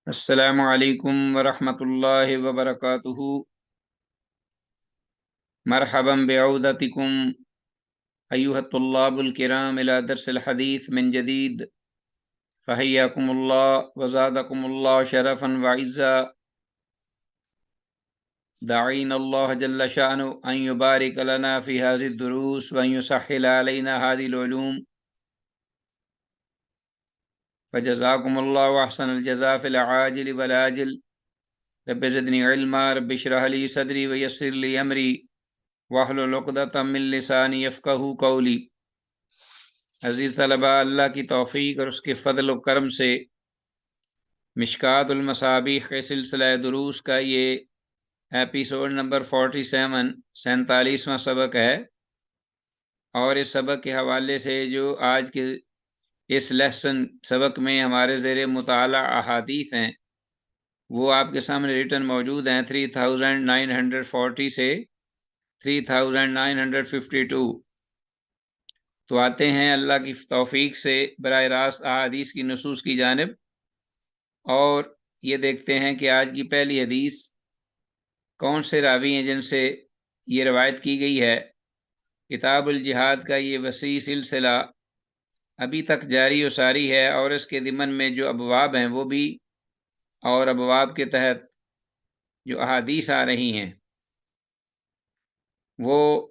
السلام علیکم ورحمۃ اللہ وبرکاتہ۔ مرحبا بعودتکم ایھا الطلاب الکرام الی درس الحدیث من جدید، فحیاکم اللہ وزادکم اللہ شرفا وعزا۔ داعین اللہ جل شأنہ ان یبارک لنا فی هذه الدروس وان یسهل علینا هذه العلوم، فجزاکم اللہ احسن الجزاء فی العاجل والآجل۔ رب زدنی علما، رب اشرح لی صدری ویسر لی امری واحلل عقدۃ من لسانی یفقہوا قولی۔ عزیز طلباء، اللہ کی توفیق اور اس کے فضل و کرم سے مشکوٰۃ المصابیح کے سلسلہ دروس کا یہ ایپیسوڈ نمبر 47 47واں سبق ہے، اور اس سبق کے حوالے سے جو آج کے اس لیسن سبق میں ہمارے زیر مطالعہ احادیث ہیں وہ آپ کے سامنے ریٹن موجود ہیں 3940 سے 3952۔ تو آتے ہیں اللہ کی توفیق سے براہ راست احادیث کی نصوص کی جانب، اور یہ دیکھتے ہیں کہ آج کی پہلی حدیث کون سے راوی ہیں جن سے یہ روایت کی گئی ہے۔ کتاب الجہاد کا یہ وسیع سلسلہ ابھی تک جاری و ساری ہے، اور اس کے ضمن میں جو ابواب ہیں وہ بھی، اور ابواب کے تحت جو احادیث آ رہی ہیں وہ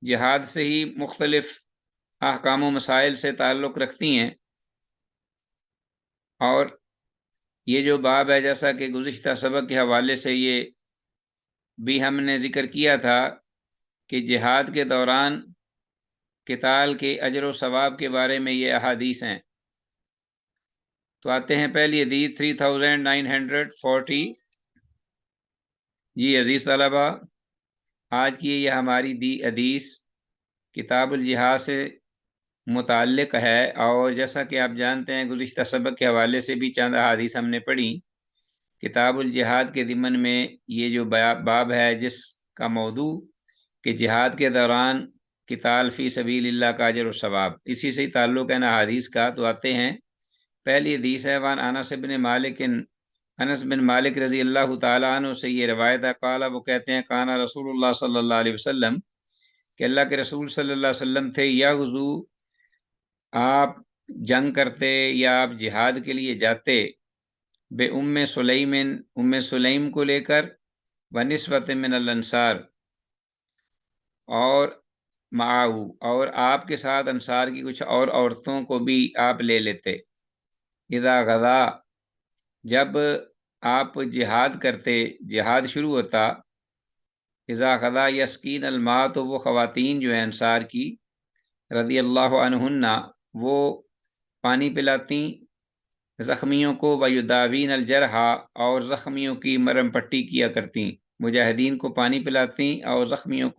جہاد سے ہی مختلف احکام و مسائل سے تعلق رکھتی ہیں۔ اور یہ جو باب ہے، جیسا کہ گزشتہ سبق کے حوالے سے یہ بھی ہم نے ذکر کیا تھا کہ جہاد کے دوران قتال کے اجر و ثواب کے بارے میں یہ احادیث ہیں۔ تو آتے ہیں پہلی حدیث 3940۔ جی عزیز طلبہ، آج کی یہ ہماری حدیث کتاب الجہاد سے متعلق ہے، اور جیسا کہ آپ جانتے ہیں گزشتہ سبق کے حوالے سے بھی چند احادیث ہم نے پڑھی۔ کتاب الجہاد کے ضمن میں یہ جو باب ہے جس کا موضوع کہ جہاد کے دوران قتال فی سبیل اللہ کا اجر و ثواب، اسی سے تعلق ہے نا احادیث کا۔ تو آتے ہیں پہلی حدیث ہے وان انس بن مالک رضی اللہ تعالیٰ عنہ سے یہ روایت ہے، قال، وہ کہتے ہیں، کانا رسول اللہ صلی اللہ علیہ وسلم، کہ اللہ کے رسول صلی اللہ علیہ وسلم تھے، یغزو، آپ جنگ کرتے یا آپ جہاد کے لیے جاتے، بے ام سلیم کو لے کر، ونسوۃ من الانصار، اور معاہو، اور آپ کے ساتھ انصار کی کچھ اور عورتوں کو بھی آپ لے لیتے۔ اذا غزا، جب آپ جہاد کرتے، جہاد شروع ہوتا، اذا غزا یسقین الماء، تو وہ خواتین جو ہیں انصار کی رضی اللہ عنہن، وہ پانی پلاتی زخمیوں کو، ویداوین الجرحى، اور زخمیوں کی مرہم پٹی کیا کرتی، مجاہدین کو پانی پلاتی اور زخمیوں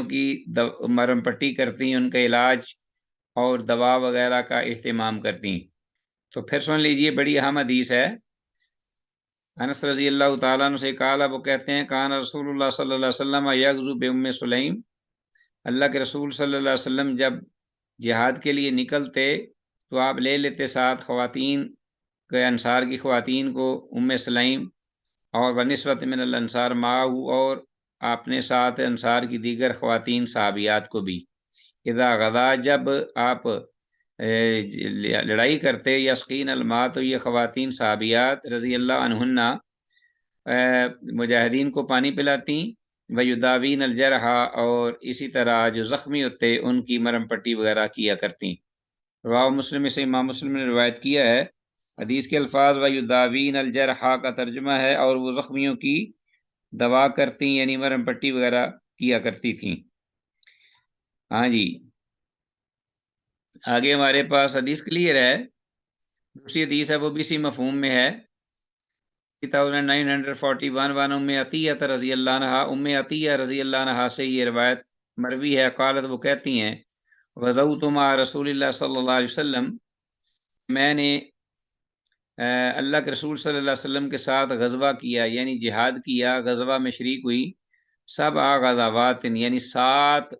کی مرہم پٹی کرتی، ان کا علاج اور دوا وغیرہ کا اہتمام کرتی۔ تو پھر سن لیجئے، بڑی اہم حدیث ہے۔ انس رضی اللہ تعالیٰ عنہ سے قال، وہ کہتے ہیں، کان رسول اللہ صلی اللہ علیہ وسلم یغزو بام سلیم، اللہ کے رسول صلی اللہ علیہ وسلم جب جہاد کے لیے نکلتے تو آپ لے لیتے ساتھ خواتین کے، انصار کی خواتین کو، ام سلیم، اور ونسوۃ من الانصار معه، اور اپنے ساتھ انصار کی دیگر خواتین صحابیات کو بھی۔ اذا غزا، جب آپ لڑائی کرتے، یسقین الماء، تو یہ خواتین صحابیات رضی اللہ عنہن مجاہدین کو پانی پلاتی، ویداوین الجرحى، اور اسی طرح جو زخمی ہوتے ان کی مرہم پٹی وغیرہ کیا کرتی۔ رواہ مسلم، سے امام مسلم نے روایت کیا ہے۔ حدیث کے الفاظ ویداوین الجرحى کا ترجمہ ہے، اور وہ زخمیوں کی دوا کرتی، یعنی مرہم پٹی وغیرہ کیا کرتی تھیں۔ ہاں جی، آگے ہمارے پاس حدیث کلیئر ہے۔ دوسری حدیث ہے وہ بھی اسی مفہوم میں ہے، 3941، وان ام عطیہ رضی اللہ عنہا، ام عطیہ رضی اللہ عنہا سے یہ روایت مروی ہے، قالت، وہ کہتی ہیں، غزوت مع رسول اللہ صلی اللہ علیہ وسلم، میں نے اللہ کے رسول صلی اللہ علیہ وسلم کے ساتھ غزوہ کیا، یعنی جہاد کیا، غزوہ میں شریک ہوئی، 7 غزوات، یعنی 7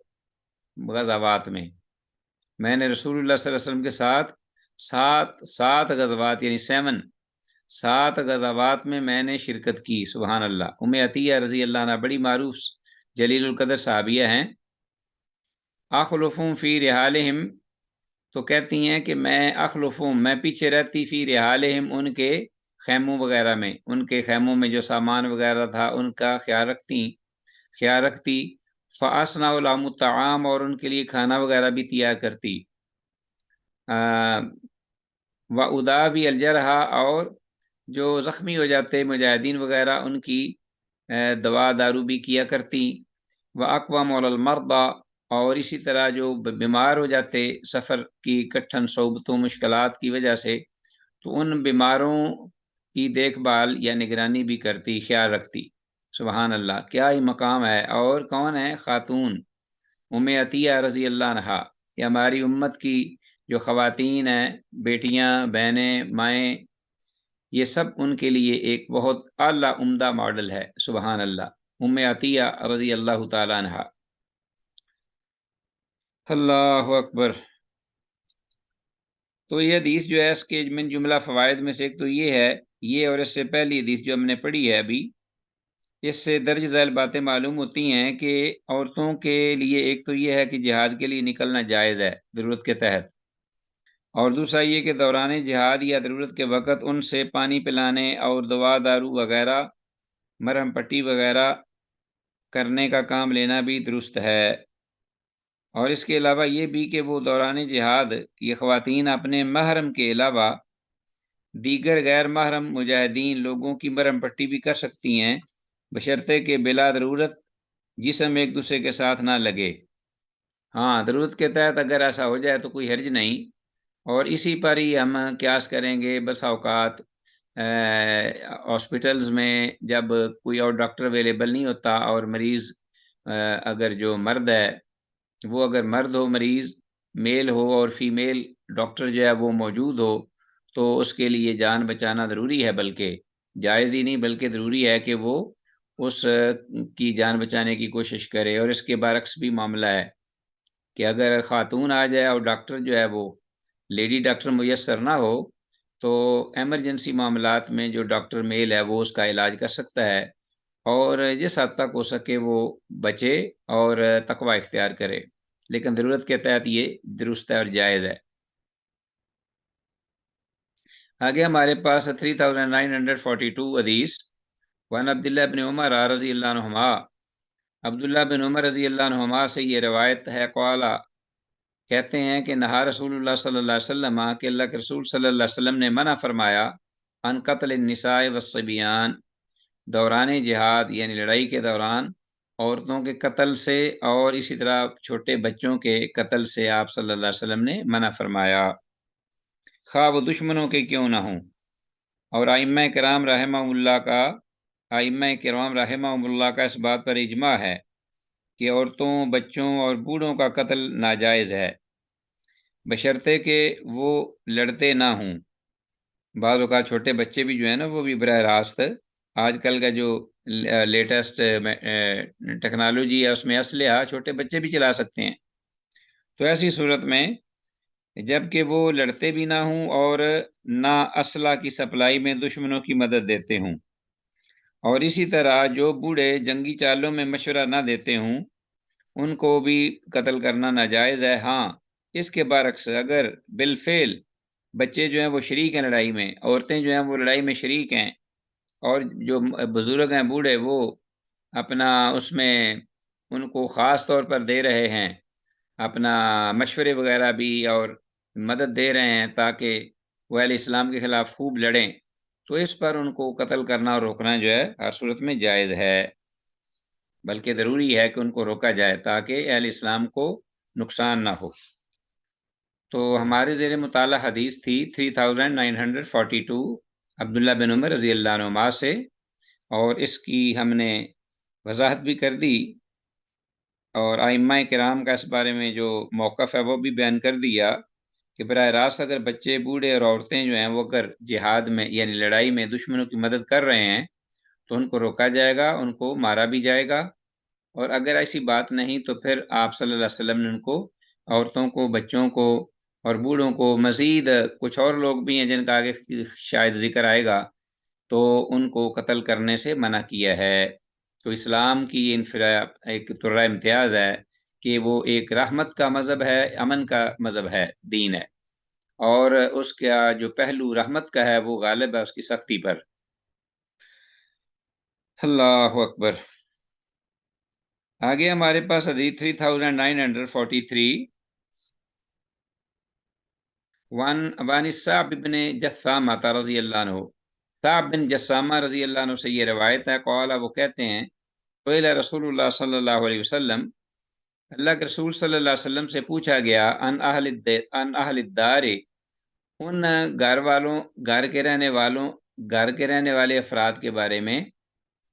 غزوات میں نے رسول اللہ صلی اللہ علیہ وسلم کے ساتھ 7 غزوات، یعنی 7 7 غزوات میں نے شرکت کی۔ سبحان اللہ۔ عطیہ رضی اللہ عنہ بڑی معروف جلیل القدر صحابیہ ہیں۔ اخلفوں فی رحالہم، تو کہتی ہیں کہ میں پیچھے رہتی فی رحالہم، ان کے خیموں وغیرہ میں، ان کے خیموں میں جو سامان وغیرہ تھا ان کا خیال رکھتی فاصنع لهم الطعام، اور ان کے لیے کھانا وغیرہ بھی تیار کرتی، واداوی الجرح، اور جو زخمی ہو جاتے مجاہدین وغیرہ ان کی دوا دارو بھی کیا کرتی، واقوام علی المرضى، اور اسی طرح جو بیمار ہو جاتے سفر کی کٹھن صعوبتوں مشکلات کی وجہ سے، تو ان بیماروں کی دیکھ بھال یا نگرانی بھی کرتی، خیال رکھتی۔ سبحان اللہ، کیا ہی مقام ہے۔ اور کون ہے؟ خاتون عطیہ رضی اللہ عنہا، یہ ہماری امت کی جو خواتین ہیں، بیٹیاں، بہنیں، مائیں، یہ سب ان کے لیے ایک بہت اعلیٰ عمدہ ماڈل ہے۔ سبحان اللہ، عطیہ رضی اللہ تعالی عنہا۔ اللہ اکبر۔ تو یہ حدیث جو ہے اس کے من جملہ فوائد میں سے ایک تو یہ ہے، یہ اور اس سے پہلی حدیث جو ہم نے پڑھی ہے ابھی، اس سے درج ذیل باتیں معلوم ہوتی ہیں کہ عورتوں کے لیے ایک تو یہ ہے کہ جہاد کے لیے نکلنا جائز ہے ضرورت کے تحت، اور دوسرا یہ کہ دوران جہاد یا ضرورت کے وقت ان سے پانی پلانے اور دوا دارو وغیرہ، مرہم پٹی وغیرہ کرنے کا کام لینا بھی درست ہے۔ اور اس کے علاوہ یہ بھی کہ وہ دوران جہاد یہ خواتین اپنے محرم کے علاوہ دیگر غیر محرم مجاہدین لوگوں کی مرہم پٹی بھی کر سکتی ہیں، بشرطے کہ بلا ضرورت جسم ایک دوسرے کے ساتھ نہ لگے۔ ہاں، ضرورت کے تحت اگر ایسا ہو جائے تو کوئی حرج نہیں، اور اسی پر ہی ہم قیاس کریں گے۔ بس اوقات ہاسپٹلز میں جب کوئی اور ڈاکٹر اویلیبل نہیں ہوتا، اور مریض اگر جو مرد ہے وہ اگر مرد ہو، مریض میل ہو اور فیمیل ڈاکٹر جو ہے وہ موجود ہو، تو اس کے لیے جان بچانا ضروری ہے، بلکہ جائز ہی نہیں بلکہ ضروری ہے کہ وہ اس کی جان بچانے کی کوشش کرے۔ اور اس کے برعکس بھی معاملہ ہے کہ اگر خاتون آ جائے اور ڈاکٹر جو ہے وہ لیڈی ڈاکٹر میسر نہ ہو، تو ایمرجنسی معاملات میں جو ڈاکٹر میل ہے وہ اس کا علاج کر سکتا ہے، اور جس حد تک ہو سکے وہ بچے اور تقوی اختیار کرے، لیکن ضرورت کے تحت یہ درست ہے اور جائز ہے۔ آگے ہمارے پاس 3942 حدیث، وعن عبداللہ بن عمر رضی اللہ عنہما، عبداللہ بن عمر رضی اللہ عنہما سے یہ روایت ہے، قالا، کہتے ہیں کہ نہا رسول اللہ صلی اللہ علیہ وسلم، کہ اللہ کے رسول صلی اللہ علیہ وسلم نے منع فرمایا، ان قتل النساء والصبیان، دوران جہاد یعنی لڑائی کے دوران عورتوں کے قتل سے، اور اسی طرح چھوٹے بچوں کے قتل سے آپ صلی اللہ علیہ وسلم نے منع فرمایا، خواہ وہ دشمنوں کے کیوں نہ ہوں۔ اور ائمہ کرام رحمہ اللہ کا اس بات پر اجماع ہے کہ عورتوں، بچوں اور بوڑھوں کا قتل ناجائز ہے، بشرطے کہ وہ لڑتے نہ ہوں۔ بعض اوقات چھوٹے بچے بھی جو ہیں نا، وہ بھی براہ راست آج کل کا جو لیٹسٹ ٹیکنالوجی ہے اس میں اسلحہ چھوٹے بچے بھی چلا سکتے ہیں، تو ایسی صورت میں جب کہ وہ لڑتے بھی نہ ہوں اور نہ اسلحہ کی سپلائی میں دشمنوں کی مدد دیتے ہوں، اور اسی طرح جو بوڑھے جنگی چالوں میں مشورہ نہ دیتے ہوں، ان کو بھی قتل کرنا ناجائز ہے۔ ہاں، اس کے برعکس اگر بالفعل بچے جو ہیں وہ شریک ہیں لڑائی میں، عورتیں جو ہیں وہ لڑائی میں شریک ہیں، اور جو بزرگ ہیں بوڑھے وہ اپنا اس میں ان کو خاص طور پر دے رہے ہیں اپنا مشورے وغیرہ بھی، اور مدد دے رہے ہیں تاکہ وہ اہل اسلام کے خلاف خوب لڑیں، تو اس پر ان کو قتل کرنا اور روکنا جو ہے ہر صورت میں جائز ہے، بلکہ ضروری ہے کہ ان کو روکا جائے تاکہ اہل اسلام کو نقصان نہ ہو۔ تو ہمارے زیر مطالعہ حدیث تھی 3942 عبداللہ بن عمر رضی اللہ عنہما سے، اور اس کی ہم نے وضاحت بھی کر دی، اور ائمہ کرام کا اس بارے میں جو موقف ہے وہ بھی بیان کر دیا کہ براہ راست اگر بچے، بوڑھے اور عورتیں جو ہیں وہ اگر جہاد میں یعنی لڑائی میں دشمنوں کی مدد کر رہے ہیں تو ان کو روکا جائے گا، ان کو مارا بھی جائے گا، اور اگر ایسی بات نہیں تو پھر آپ صلی اللہ علیہ وسلم نے ان کو، عورتوں کو، بچوں کو اور بوڑھوں کو، مزید کچھ اور لوگ بھی ہیں جن کا آگے شاید ذکر آئے گا، تو ان کو قتل کرنے سے منع کیا ہے۔ تو اسلام کی ایک طرح امتیاز ہے کہ وہ ایک رحمت کا مذہب ہے، امن کا مذہب ہے، دین ہے، اور اس کا جو پہلو رحمت کا ہے وہ غالب ہے اس کی سختی پر۔ اللہ اکبر۔ آگے ہمارے پاس حدیث 3943 وان صعب بن جثامہ رضی اللہ عنہ، صعب بن جثامہ رضی اللہ عنہ سے یہ روایت ہے، قال وہ کہتے ہیں قیل رسول اللہ صلی اللہ علیہ وسلم، اللہ کے رسول صلی اللہ علیہ وسلم سے پوچھا گیا ان اہل الدار، ان گھر والوں، گھر کے رہنے والے افراد کے بارے میں،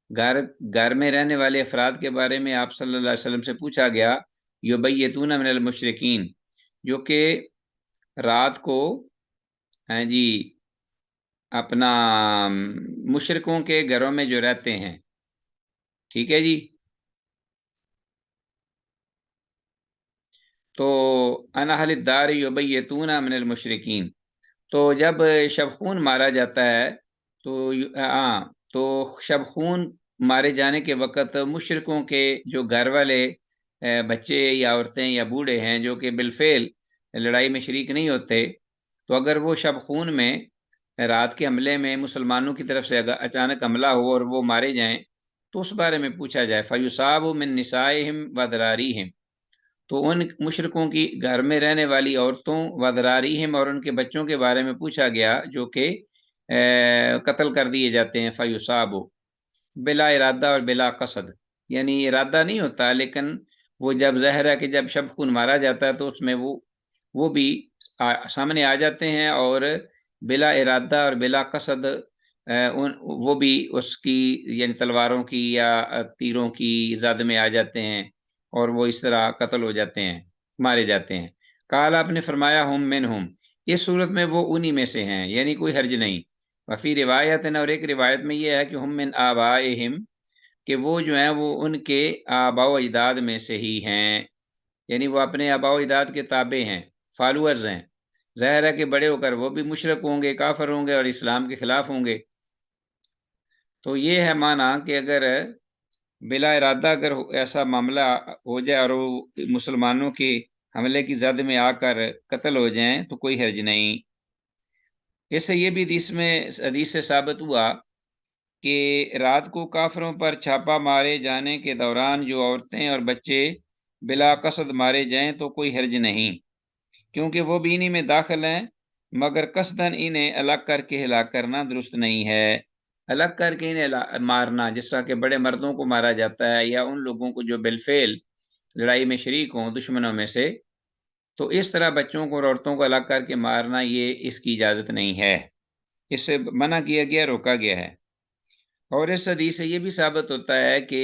گھر میں رہنے والے افراد کے بارے میں آپ صلی اللہ علیہ وسلم سے پوچھا گیا، یبیتون من المشرکین، جو کہ رات کو ہیں جی اپنا مشرکوں کے گھروں میں جو رہتے ہیں، ٹھیک ہے جی۔ تو ان اہل الدار یبیتون من المشرکین، تو جب شب خون مارا جاتا ہے تو شب خون مارے جانے کے وقت مشرکوں کے جو گھر والے بچے یا عورتیں یا بوڑھے ہیں جو کہ بالفعل لڑائی میں شریک نہیں ہوتے، تو اگر وہ شب خون میں رات کے حملے میں مسلمانوں کی طرف سے اچانک حملہ ہو اور وہ مارے جائیں تو اس بارے میں پوچھا جائے، فَيُصَابُ مِن نِسَائِهِمْ وَذَرَارِيهِمْ، تو ان مشرکوں کی گھر میں رہنے والی عورتوں وذراريهم اور ان کے بچوں کے بارے میں پوچھا گیا جو کہ قتل کر دیے جاتے ہیں، فَيُصَابُ بلا ارادہ اور بلا قصد، یعنی ارادہ نہیں ہوتا لیکن وہ جب ظاہر ہے کہ جب شب خون مارا جاتا ہے تو اس میں وہ بھی سامنے آ جاتے ہیں، اور بلا ارادہ اور بلا قصد وہ بھی اس کی یعنی تلواروں کی یا تیروں کی زد میں آ جاتے ہیں اور وہ اس طرح قتل ہو جاتے ہیں، مارے جاتے ہیں۔ قال آپ نے فرمایا ہم منہم، اس صورت میں وہ انہی میں سے ہیں، یعنی کوئی حرج نہیں۔ وفی روایت اور ایک روایت میں یہ ہے کہ ہم من آبائہم، کہ وہ جو ہیں وہ ان کے آباء و اجداد میں سے ہی ہیں، یعنی وہ اپنے آباء و اجداد کے تابع ہیں، فالوورز ہیں۔ ظاہر ہے کہ بڑے ہو کر وہ بھی مشرک ہوں گے، کافر ہوں گے اور اسلام کے خلاف ہوں گے۔ تو یہ ہے معنی کہ اگر بلا ارادہ اگر ایسا معاملہ ہو جائے اور وہ مسلمانوں کے حملے کی زد میں آ کر قتل ہو جائیں تو کوئی حرج نہیں۔ اس سے یہ بھی حدیث سے ثابت ہوا کہ رات کو کافروں پر چھاپا مارے جانے کے دوران جو عورتیں اور بچے بلا قصد مارے جائیں تو کوئی حرج نہیں، کیونکہ وہ بھی انہی میں داخل ہیں، مگر قصداً انہیں الگ کر کے ہلاک کرنا درست نہیں ہے۔ الگ کر کے انہیں مارنا، جس طرح کہ بڑے مردوں کو مارا جاتا ہے یا ان لوگوں کو جو بالفعل لڑائی میں شریک ہوں دشمنوں میں سے، تو اس طرح بچوں کو اور عورتوں کو الگ کر کے مارنا یہ اس کی اجازت نہیں ہے، اس سے منع کیا گیا، روکا گیا ہے۔ اور اس حدیث سے یہ بھی ثابت ہوتا ہے کہ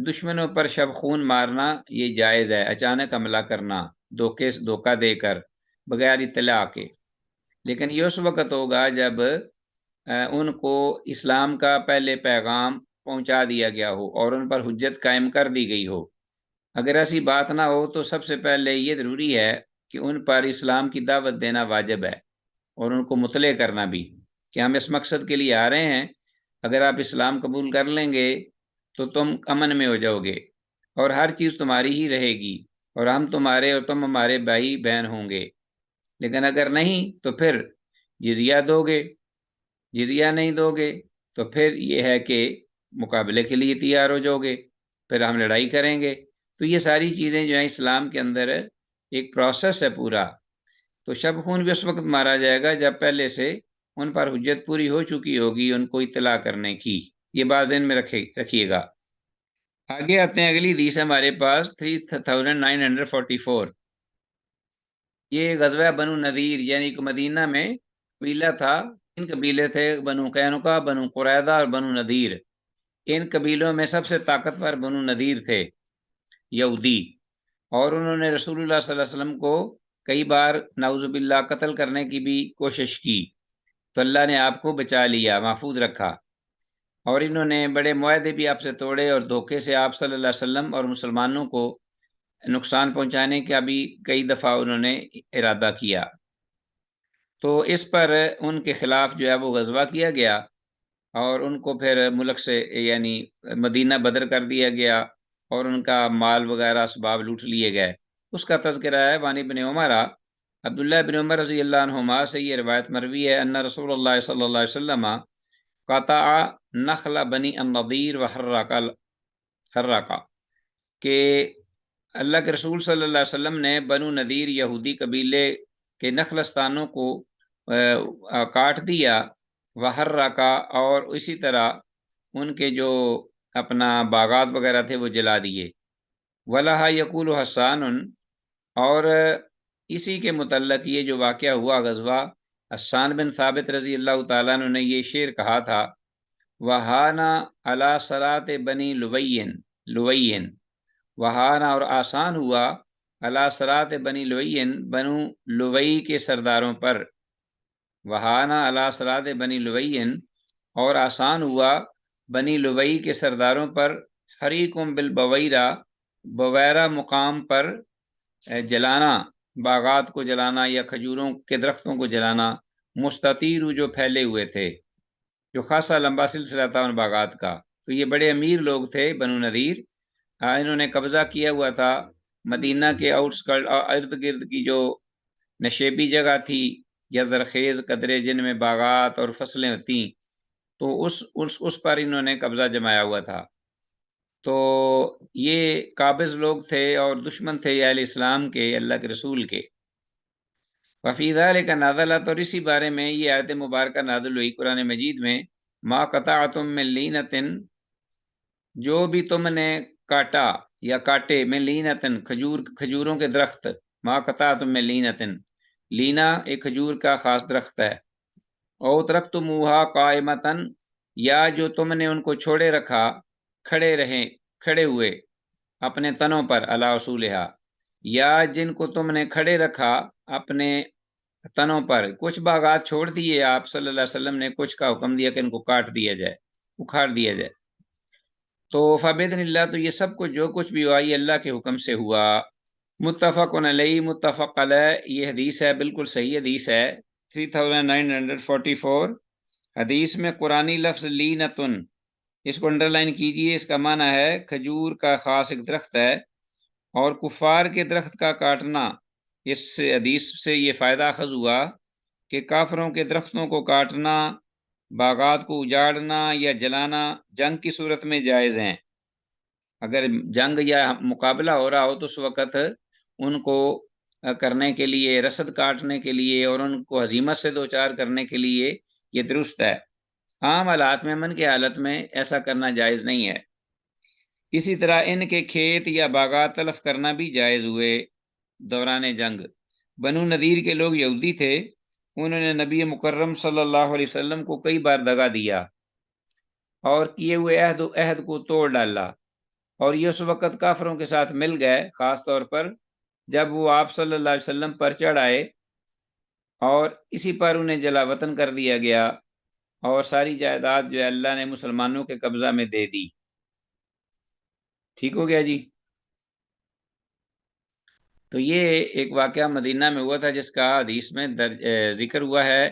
دشمنوں پر شب خون مارنا یہ جائز ہے، اچانک حملہ کرنا دھوکہ دے کر بغیر اطلاع کے، لیکن یہ اس وقت ہوگا جب ان کو اسلام کا پہلے پیغام پہنچا دیا گیا ہو اور ان پر حجت قائم کر دی گئی ہو۔ اگر ایسی بات نہ ہو تو سب سے پہلے یہ ضروری ہے کہ ان پر اسلام کی دعوت دینا واجب ہے اور ان کو مطلع کرنا بھی کہ ہم اس مقصد کے لیے آ رہے ہیں، اگر آپ اسلام قبول کر لیں گے تو تم امن میں ہو جاؤ گے اور ہر چیز تمہاری ہی رہے گی اور ہم تمہارے اور تم ہمارے بھائی بہن ہوں گے، لیکن اگر نہیں تو پھر جزیہ دو گے، جزیہ نہیں دو گے تو پھر یہ ہے کہ مقابلے کے لیے تیار ہو جاؤ گے، پھر ہم لڑائی کریں گے۔ تو یہ ساری چیزیں جو ہیں اسلام کے اندر ایک پروسیس ہے پورا۔ تو شب خون بھی اس وقت مارا جائے گا جب پہلے سے ان پر حجت پوری ہو چکی ہوگی ان کو اطلاع کرنے کی، یہ بات ذہن میں رکھیے گا۔ آگے آتے ہیں، اگلی حدیث ہمارے پاس 3944، یہ غزوہ بنو نذیر، یعنی کہ مدینہ میں قبیلہ تھا، ان قبیلے تھے بنو قینقاع، بنو قریظہ اور بنو نذیر۔ ان قبیلوں میں سب سے طاقتور بنو نذیر تھے، یہودی، اور انہوں نے رسول اللہ صلی اللہ علیہ وسلم کو کئی بار نعوذ باللہ قتل کرنے کی بھی کوشش کی، تو اللہ نے آپ کو بچا لیا، محفوظ رکھا، اور انہوں نے بڑے معاہدے بھی آپ سے توڑے اور دھوکے سے آپ صلی اللہ علیہ وسلم اور مسلمانوں کو نقصان پہنچانے کا بھی کئی دفعہ انہوں نے ارادہ کیا۔ تو اس پر ان کے خلاف جو ہے وہ غزوہ کیا گیا اور ان کو پھر ملک سے یعنی مدینہ بدر کر دیا گیا اور ان کا مال وغیرہ اسباب لوٹ لیے گئے۔ اس کا تذکرہ ہے وانی بن عمر، عبداللہ بن عمر رضی اللہ عنہما سے یہ روایت مروی ہے ان رسول اللہ صلی اللہ علیہ وسلم قطع نخل بنی النضیر وحرقا کہ اللہ کے رسول صلی اللہ علیہ وسلم نے بنو نذیر یہودی قبیلے کے نخلستانوں کو کاٹ دیا، وحرقا اور اسی طرح ان کے جو اپنا باغات وغیرہ تھے وہ جلا دیے۔ ولہا یقول حسان، اور اسی کے متعلق یہ جو واقعہ ہوا غزوہ، حسان بن ثابت رضی اللہ تعالیٰ عنہ نے یہ شعر کہا تھا، وہانا علی صراط بنی لوین، وہانا اور آسان ہوا، علی صراط بنی لوین بنو لوئی کے سرداروں پر، وہانا علی صراط بنی لوین اور آسان ہوا بنی لوئی کے سرداروں پر، حریکم بالبویرہ بویرہ مقام پر جلانا، باغات کو جلانا یا کھجوروں کے درختوں کو جلانا، مستطیر جو پھیلے ہوئے تھے، جو خاصا لمبا سلسلہ تھا ان باغات کا۔ تو یہ بڑے امیر لوگ تھے بنو نذیر، انہوں نے قبضہ کیا ہوا تھا مدینہ کے آؤٹسکرٹ ارد گرد کی جو نشیبی جگہ تھی یا زرخیز قدرے جن میں باغات اور فصلیں تھیں، تو اس پر انہوں نے قبضہ جمایا ہوا تھا۔ تو یہ قابض لوگ تھے اور دشمن تھے اہل اسلام کے، اللہ کے رسول کے۔ وفی ذلک نازلت، اور اسی بارے میں یہ آیت مبارکہ نازل ہوئی قرآن مجید میں، ما قطعتم من لینۃ، جو بھی تم نے کاٹا یا کاٹے، من لینۃ کھجوروں کے درخت، ما قطعتم من لینۃ، لینا ایک کھجور کا خاص درخت ہے، او ترکتموہا قائمۃ، یا جو تم نے ان کو چھوڑے رکھا، کھڑے ہوئے اپنے تنوں پر، علی اصولہا، یا جن کو تم نے کھڑے رکھا اپنے تنوں پر۔ کچھ باغات چھوڑ دیے آپ صلی اللہ علیہ وسلم نے، کچھ کا حکم دیا کہ ان کو کاٹ دیا جائے، اکھاڑ دیا جائے۔ تو فبإذن اللہ، تو یہ سب کچھ جو کچھ بھی ہوا یہ اللہ کے حکم سے ہوا۔ متفق علیہ، متفق علیہ، یہ حدیث ہے، بالکل صحیح حدیث ہے، 3944 حدیث میں قرآنی لفظ لینتن، اس کو انڈر لائن کیجئے، اس کا معنی ہے کھجور کا خاص ایک درخت ہے، اور کفار کے درخت کا کاٹنا، اس حدیث سے یہ فائدہ اخذ ہوا کہ کافروں کے درختوں کو کاٹنا، باغات کو اجاڑنا یا جلانا جنگ کی صورت میں جائز ہیں۔ اگر جنگ یا مقابلہ ہو رہا ہو تو اس وقت ان کو کرنے کے لیے، رسد کاٹنے کے لیے اور ان کو ہزیمت سے دوچار کرنے کے لیے یہ درست ہے۔ عام حالات میں، امن کی حالت میں ایسا کرنا جائز نہیں ہے۔ اسی طرح ان کے کھیت یا باغات تلف کرنا بھی جائز ہوئے دوران جنگ۔ بنو نذیر کے لوگ یہودی تھے، انہوں نے نبی مکرم صلی اللہ علیہ وسلم کو کئی بار دغا دیا اور کیے ہوئے عہد کو توڑ ڈالا، اور یہ اس وقت کافروں کے ساتھ مل گئے، خاص طور پر جب وہ آپ صلی اللہ علیہ وسلم پر چڑھ آئے، اور اسی پر انہیں جلا وطن کر دیا گیا، اور ساری جائیداد جو ہے اللہ نے مسلمانوں کے قبضہ میں دے دی۔ ٹھیک ہو گیا جی؟ تو یہ ایک واقعہ مدینہ میں ہوا تھا جس کا حدیث میں ذکر ہوا ہے،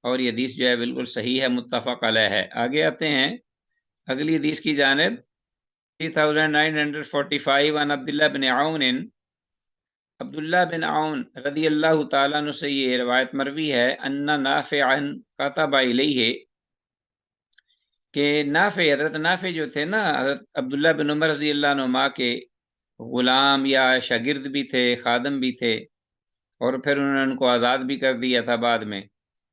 اور یہ حدیث جو ہے بالکل صحیح ہے، متفق علیہ ہے۔ آگے آتے ہیں اگلی حدیث کی جانب، 3945 عن عبداللہ بن عون، عبداللہ بن عون رضی اللہ تعالیٰ عنہ سے یہ روایت مروی ہے، ان نافعا کتب الیہ، کہ نافع، حضرت نافع جو تھے نا، حضرت عبداللہ بن عمر رضی اللہ عنہما کے غلام یا شاگرد بھی تھے، خادم بھی تھے، اور پھر انہوں نے ان کو آزاد بھی کر دیا تھا بعد میں،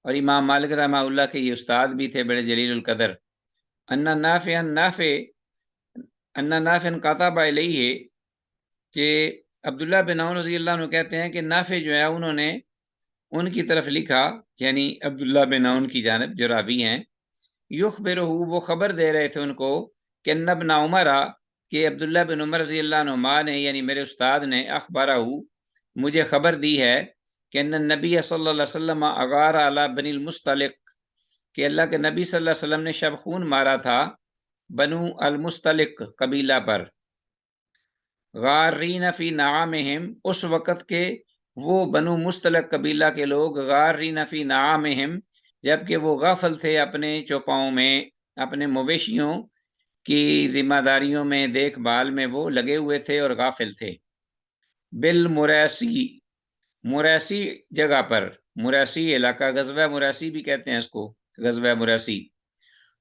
اور امام مالک رحمہ اللہ کے یہ استاد بھی تھے بڑے جلیل القدر۔ ان نافع کتب الیہ، کہ عبداللہ بن عون رضی اللہ عنہ کہتے ہیں کہ نافع جو ہے انہوں نے ان کی طرف لکھا، یعنی عبداللہ بن عون کی جانب جو راوی ہیں، یخبرہ، وہ خبر دے رہے تھے ان کو، کہ ان ابن عمر، کہ عبداللہ بن عمر رضی اللہ عنہما نے، یعنی میرے استاد نے، اخبرہ، مجھے خبر دی ہے کہ ان النبی صلی اللہ علیہ وسلم اغار علی بنی المصطلق، کہ اللہ کے نبی صلی اللہ علیہ وسلم نے شب خون مارا تھا بنو المصطلق قبیلہ پر، غارین فی نعامہم، اس وقت کے وہ بنو مستلق قبیلہ کے لوگ غارین فی نعامہم، جبکہ وہ غافل تھے اپنے چوپاؤں میں، اپنے مویشیوں کی ذمہ داریوں میں، دیکھ بھال میں وہ لگے ہوئے تھے اور غافل تھے۔ بالمریسی، مریسی جگہ پر، مریسی علاقہ، غزوہ مریسی بھی کہتے ہیں اس کو، غزوہ مریسی۔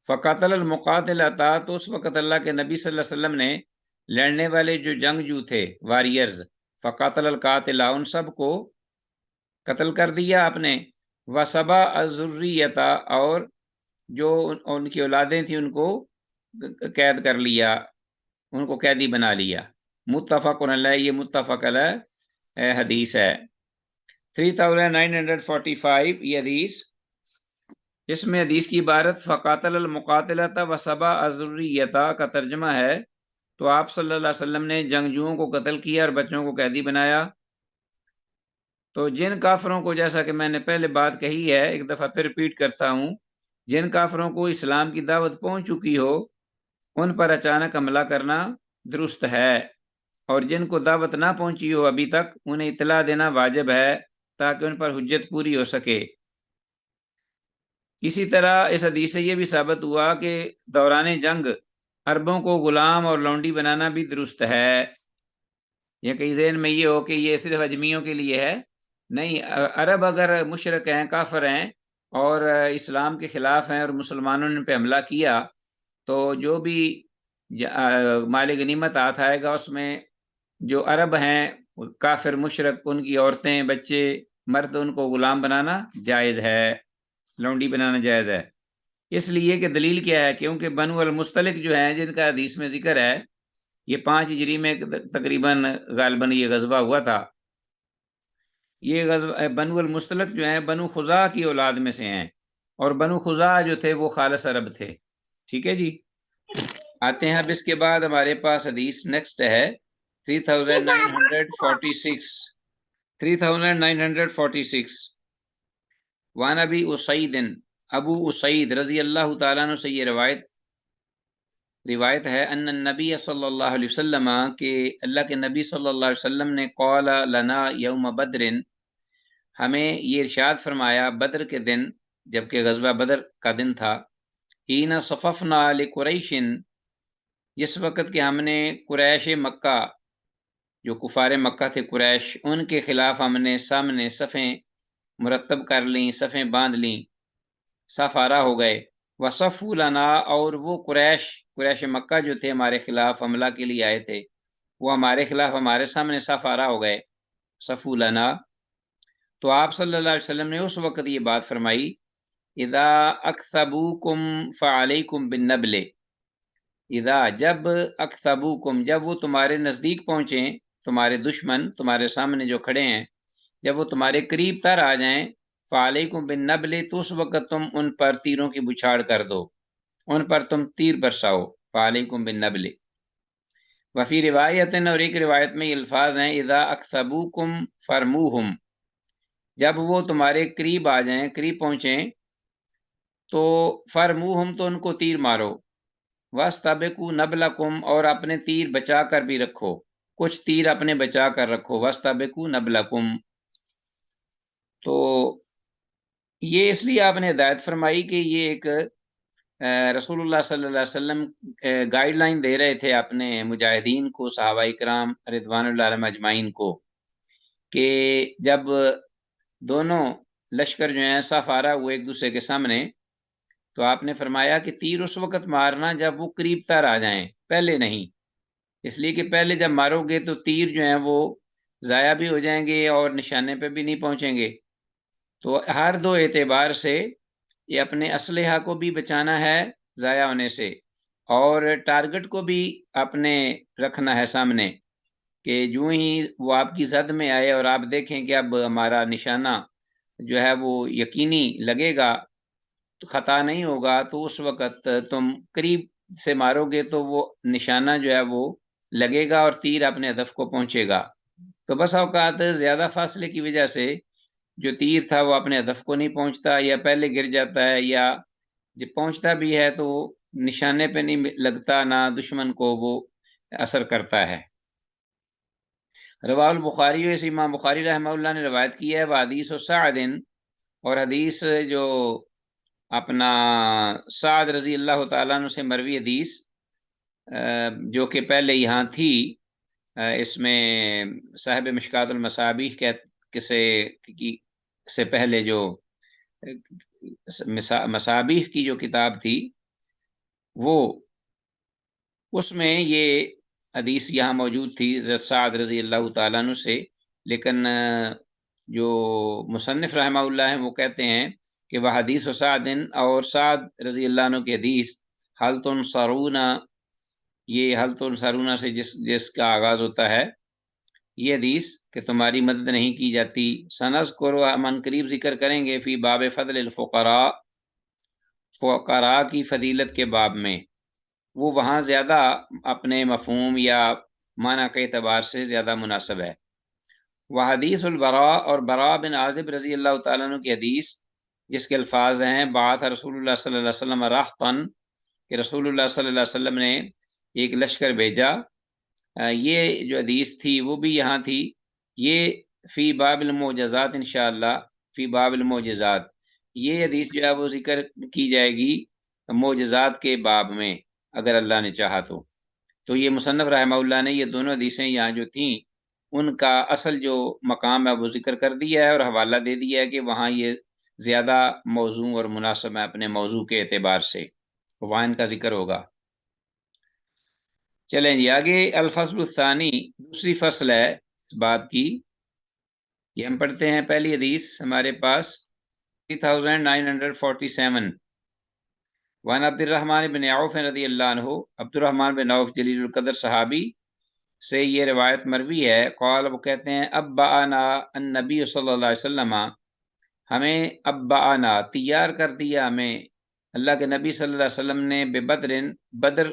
فقاتل المقاتل عطا، تو اس وقت اللہ کے نبی صلی اللہ علیہ وسلم نے لڑنے والے جو جنگجو تھے، واریئرز، فقاتل القاتل، ان سب کو قتل کر دیا آپ نے۔ وسبا الذریۃ، اور جو ان کی اولادیں تھیں ان کو قید کر لیا، ان کو قیدی بنا لیا۔ متفق علیہ، یہ متفق علیہ حدیث ہے۔ 3945 یہ حدیث، اس میں حدیث کی عبارت فقاتل المقاتلۃ وسبا الذریۃ کا ترجمہ ہے، تو آپ صلی اللہ علیہ وسلم نے جنگجوؤں کو قتل کیا اور بچوں کو قیدی بنایا۔ تو جن کافروں کو، جیسا کہ میں نے پہلے بات کہی ہے، ایک دفعہ پھر ریپیٹ کرتا ہوں، جن کافروں کو اسلام کی دعوت پہنچ چکی ہو ان پر اچانک حملہ کرنا درست ہے، اور جن کو دعوت نہ پہنچی ہو ابھی تک انہیں اطلاع دینا واجب ہے تاکہ ان پر حجت پوری ہو سکے۔ اسی طرح اس حدیث سے یہ بھی ثابت ہوا کہ دوران جنگ عربوں کو غلام اور لونڈی بنانا بھی درست ہے۔ یہ کئی ذہن میں یہ ہو کہ یہ صرف اجمیوں کے لیے ہے، نہیں، عرب اگر مشرک ہیں، کافر ہیں اور اسلام کے خلاف ہیں اور مسلمانوں نے ان پہ حملہ کیا، تو جو بھی مال غنیمت ہاتھ آئے گا اس میں جو عرب ہیں کافر مشرک، ان کی عورتیں، بچے، مرد، ان کو غلام بنانا جائز ہے، لونڈی بنانا جائز ہے۔ اس لیے کہ دلیل کیا ہے، کیونکہ بنو المستلق جو ہیں جن کا حدیث میں ذکر ہے، یہ 5 ہجری میں تقریباً غالباً یہ غزوہ ہوا تھا۔ یہ غزوہ بنو المستلق جو ہیں بنو خزاع کی اولاد میں سے ہیں، اور بنو خزاع جو تھے وہ خالص عرب تھے۔ ٹھیک ہے جی، آتے ہیں اب اس کے بعد ہمارے پاس حدیث نیکسٹ ہے 3946۔ 3946 وعن ابی اسعید، ابو اسعید رضی اللہ تعالیٰ عنہ سے یہ روایت ہے، ان النبی صلی اللہ علیہ وسلم، کہ اللہ کے نبی صلی اللہ علیہ وسلم نے قال لنا یوم بدر، ہمیں یہ ارشاد فرمایا بدر کے دن، جبکہ غزوہ بدر کا دن تھا، حین صففنا لقریش، جس وقت کہ ہم نے قریش مکہ، جو کفار مکہ تھے قریش، ان کے خلاف ہم نے سامنے صفیں مرتب کر لیں، صفیں باندھ لیں، صف آرا ہو گئے۔ وصفوا لنا، اور وہ قریش مکہ جو تھے ہمارے خلاف حملہ کے لیے آئے تھے، وہ ہمارے خلاف ہمارے سامنے صف آرا ہو گئے، صفوا لنا۔ تو آپ صلی اللہ علیہ وسلم نے اس وقت یہ بات فرمائی، اذا اکثبوکم فعلیکم بالنبل، اذا، جب، اکثبوکم، جب وہ تمہارے نزدیک پہنچیں، تمہارے دشمن تمہارے سامنے جو کھڑے ہیں، جب وہ تمہارے قریب تر آ جائیں، فعلیکم بالنبل، تو اس وقت تم ان پر تیروں کی بچھاڑ کر دو، ان پر تم تیر برساؤ، فعلیکم بالنبل۔ وفی روایت، اور ایک روایت میں یہ الفاظ ہیں، اذا اکثبوکم فرموہم، جب وہ تمہارے قریب آ جائیں، قریب پہنچیں، تو فرموہم، تو ان کو تیر مارو، وَاسْتَبِقُوا نَبْلَكُمْ، اور اپنے تیر بچا کر بھی رکھو، کچھ تیر اپنے بچا کر رکھو، وَاسْتَبِقُوا نَبْلَكُمْ۔ تو یہ اس لیے آپ نے ہدایت فرمائی کہ یہ ایک رسول اللہ صلی اللہ علیہ وسلم گائیڈ لائن دے رہے تھے اپنے مجاہدین کو، صحابہ کرام رضوان اللہ علیہم اجمعین کو، کہ جب دونوں لشکر جو ہیں صف آرا ہوئے ایک دوسرے کے سامنے، تو آپ نے فرمایا کہ تیر اس وقت مارنا جب وہ قریب تر آ جائیں، پہلے نہیں، اس لیے کہ پہلے جب مارو گے تو تیر جو ہیں وہ ضائع بھی ہو جائیں گے اور نشانے پہ بھی نہیں پہنچیں گے۔ تو ہر دو اعتبار سے یہ اپنے اسلحہ کو بھی بچانا ہے ضائع ہونے سے، اور ٹارگٹ کو بھی اپنے رکھنا ہے سامنے، کہ جو ہی وہ آپ کی زد میں آئے اور آپ دیکھیں کہ اب ہمارا نشانہ جو ہے وہ یقینی لگے گا، تو خطا نہیں ہوگا، تو اس وقت تم قریب سے مارو گے تو وہ نشانہ جو ہے وہ لگے گا اور تیر اپنے ہدف کو پہنچے گا۔ تو بس اوقات زیادہ فاصلے کی وجہ سے جو تیر تھا وہ اپنے ہدف کو نہیں پہنچتا، یا پہلے گر جاتا ہے، یا جب پہنچتا بھی ہے تو نشانے پہ نہیں لگتا، نہ دشمن کو وہ اثر کرتا ہے۔ رواہ البخاری، اس امام بخاری رحمہ اللہ نے روایت کی ہے، وہ حدیث و سعد، اور حدیث جو اپنا سعد رضی اللہ تعالیٰ عنہ سے مروی حدیث جو کہ پہلے یہاں تھی، اس میں صاحب مشکات المصابیح سے پہلے جو مصابیح کی جو کتاب تھی وہ، اس میں یہ حدیث یہاں موجود تھی سعد رضی اللہ تعالیٰ عنہ سے، لیکن جو مصنف رحمہ اللہ ہیں وہ کہتے ہیں کہ وہ حدیث و سعد، اور سعد رضی اللہ عنہ کی حدیث حل تنصرون، یہ حل تنصرون سے جس کا آغاز ہوتا ہے یہ حدیث کہ تمہاری مدد نہیں کی جاتی، سنذکر، ہم ان قریب ذکر کریں گے، فی باب فضل الفقراء، فقراء کی فضیلت کے باب میں، وہ وہاں زیادہ اپنے مفہوم یا معنی کے اعتبار سے زیادہ مناسب ہے۔ وہ حدیث البراء، اور براء بن عازب رضی اللہ تعالیٰ عنہ کی حدیث جس کے الفاظ ہیں بعث رسول اللہ صلی اللہ علیہ وسلم رہطن، کہ رسول اللہ صلی اللہ علیہ وسلم نے ایک لشکر بھیجا، یہ جو حدیث تھی وہ بھی یہاں تھی، یہ فی باب المعجزات انشاءاللہ، فی باب المعجزات، یہ حدیث جو ہے وہ ذکر کی جائے گی معجزات کے باب میں اگر اللہ نے چاہا تو یہ مصنف رحمہ اللہ نے یہ دونوں حدیثیں یہاں جو تھیں ان کا اصل جو مقام ہے وہ ذکر کر دیا ہے اور حوالہ دے دیا ہے کہ وہاں یہ زیادہ موضوع اور مناسب ہے اپنے موضوع کے اعتبار سے، وہاں ان کا ذکر ہوگا۔ چلیں جی آگے، الفصل الثانی، دوسری فصل ہے اس باب کی، یہ ہم پڑھتے ہیں پہلی حدیث ہمارے پاس 3947، وعن عبد الرحمن بن عوف رضی اللہ عنہ، عبد الرحمن بن عوف جلیل القدر صحابی سے یہ روایت مروی ہے، قال، وہ کہتے ہیں ابعنا النبی صلی اللہ علیہ وسلم، ہمیں ابعنا تیار کر دیا ہمیں اللہ کے نبی صلی اللہ علیہ وسلم نے، ببدر،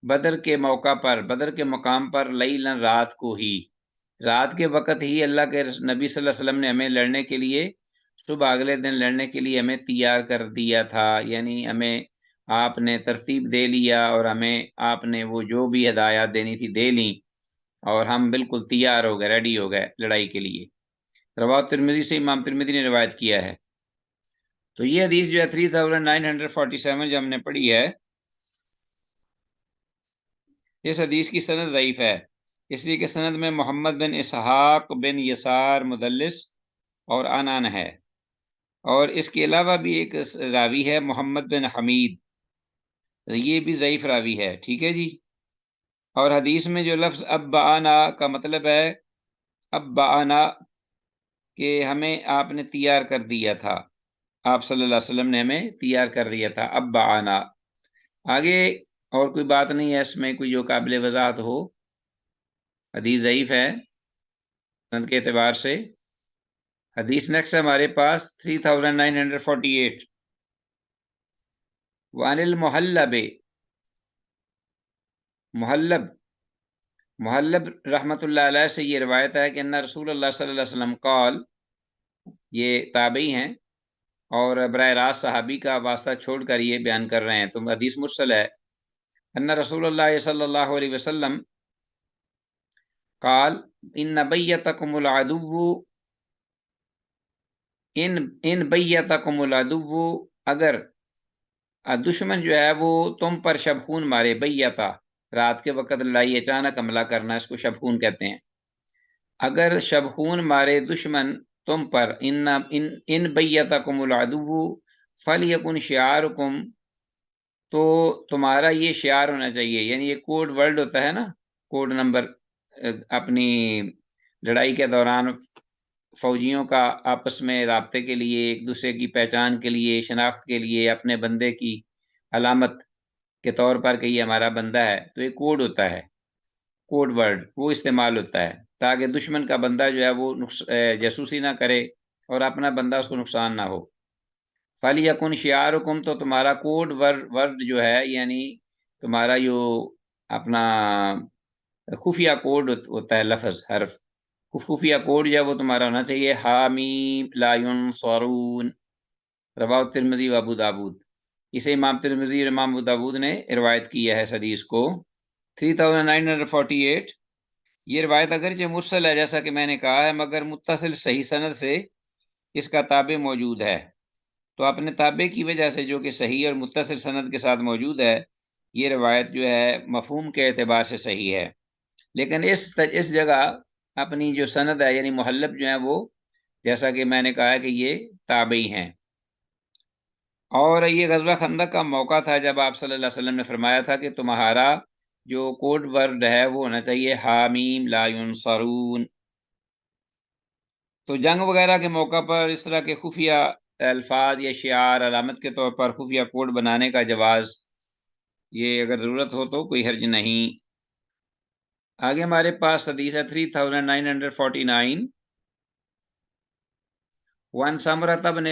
بدر کے موقع پر، بدر کے مقام پر، لیلاً رات کو ہی، رات کے وقت ہی اللہ کے نبی صلی اللہ علیہ وسلم نے ہمیں لڑنے کے لیے، صبح اگلے دن لڑنے کے لیے ہمیں تیار کر دیا تھا، یعنی ہمیں آپ نے ترتیب دے لیا اور ہمیں آپ نے وہ جو بھی ہدایات دینی تھی دے لیں اور ہم بالکل تیار ہو گئے، ریڈی ہو گئے لڑائی کے لیے۔ رواہ ترمذی سے امام ترمذی نے روایت کیا ہے۔ تو یہ حدیث جو ہے 3947 جو ہم نے پڑھی ہے، اس حدیث کی سند ضعیف ہے، اس لیے کہ سند میں محمد بن اسحاق بن یسار مدلس اور عنان ہے، اور اس کے علاوہ بھی ایک راوی ہے محمد بن حمید، یہ بھی ضعیف راوی ہے، ٹھیک ہے جی۔ اور حدیث میں جو لفظ ابعنا کا مطلب ہے ابعنا کہ ہمیں آپ نے تیار کر دیا تھا، آپ صلی اللہ علیہ وسلم نے ہمیں تیار کر دیا تھا، ابعنا۔ آگے اور کوئی بات نہیں ہے اس میں کوئی جو قابل وضاحت ہو، حدیث ضعیف ہے سند کے اعتبار سے۔ حدیث نیکسٹ ہے ہمارے پاس 3948، وعن المحلب، محلب رحمۃ اللہ علیہ سے یہ روایت ہے کہ ان رسول اللہ صلی اللہ علیہ وسلم قال، یہ تابعی ہیں اور براہ راست صحابی کا واسطہ چھوڑ کر یہ بیان کر رہے ہیں، تو حدیث مرسل ہے، ان رسول اللہ صلی اللہ علیہ وسلم قال ان بیتکم العدو، ان بیتکم العدو، اگر دشمن جو ہے وہ تم پر شبخون مارے، بیتا رات کے وقت لڑائی اچانک حملہ کرنا، اس کو شبخون کہتے ہیں، اگر شبخون مارے دشمن تم پر، ان بیتکم العدو فلیکن شعارکم، تو تمہارا یہ شعار ہونا چاہیے، یعنی یہ کوڈ ورڈ ہوتا ہے نا، کوڈ نمبر، اپنی لڑائی کے دوران فوجیوں کا آپس میں رابطے کے لیے، ایک دوسرے کی پہچان کے لیے، شناخت کے لیے، اپنے بندے کی علامت کے طور پر کہ یہ ہمارا بندہ ہے، تو ایک کوڈ ہوتا ہے، کوڈ ورڈ وہ استعمال ہوتا ہے تاکہ دشمن کا بندہ جو ہے وہ جاسوسی نہ کرے اور اپنا بندہ اس کو نقصان نہ ہو۔ فَلْيَكُنْ شِعَارُكُمْ، تو تمہارا کوڈ ورڈ جو ہے، یعنی تمہارا جو اپنا خفیہ کوڈ ہوتا ہے، لفظ حرف خفیہ کوڈ جو ہے وہ تمہارا ہونا چاہیے، حامیم لا ینصرون، رواہ ترمذی و ابو داود، اسے امام ترمذی اور امام ابو داود نے روایت کیا ہے اس حدیث کو۔ 3948، یہ روایت اگرچہ مرسل ہے جیسا کہ میں نے کہا ہے، مگر متصل صحیح سند سے اس کا تابع موجود ہے، تو اپنے تابع کی وجہ سے جو کہ صحیح اور متصل سند کے ساتھ موجود ہے، یہ روایت جو ہے مفہوم کے اعتبار سے صحیح ہے، لیکن اس جگہ اپنی جو سند ہے یعنی محلب جو ہے وہ جیسا کہ میں نے کہا ہے کہ یہ تابعی ہیں۔ اور یہ غزوہ خندق کا موقع تھا جب آپ صلی اللہ علیہ وسلم نے فرمایا تھا کہ تمہارا جو کوڈ ورڈ ہے وہ ہونا چاہیے حامیم لا ینصرون۔ تو جنگ وغیرہ کے موقع پر اس طرح کے خفیہ الفاظ یا شعار علامت کے طور پر خفیہ کوڈ بنانے کا جواز، یہ اگر ضرورت ہو تو کوئی حرج نہیں۔ آگے ہمارے پاس حدیث ہے 3949، وان سمرہ بن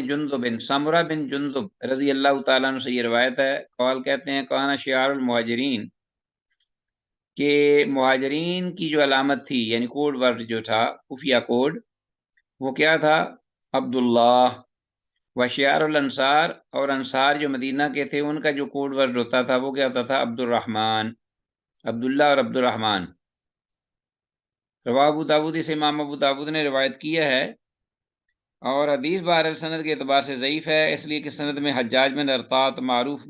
جندب، سمرہ بن جندب رضی اللہ تعالیٰ عنہ سے یہ روایت ہے، قال کہتے ہیں کانا شعار المہاجرین، کہ مہاجرین کی جو علامت تھی یعنی کوڈ ورڈ جو تھا خفیہ کوڈ، وہ کیا تھا؟ عبداللہ و شعار الانصار، اور انصار جو مدینہ کے تھے ان کا جو کوڈ ورڈ ہوتا تھا وہ کیا ہوتا تھا؟ عبد الرحمن، عبداللہ اور عبد الرحمن۔ رواہ ابو داود، اس امام ابو داود نے روایت کیا ہے، اور حدیث بہرحال سند کے اعتبار سے ضعیف ہے، اس لیے کہ سند میں حجاج بن ارطاط معروف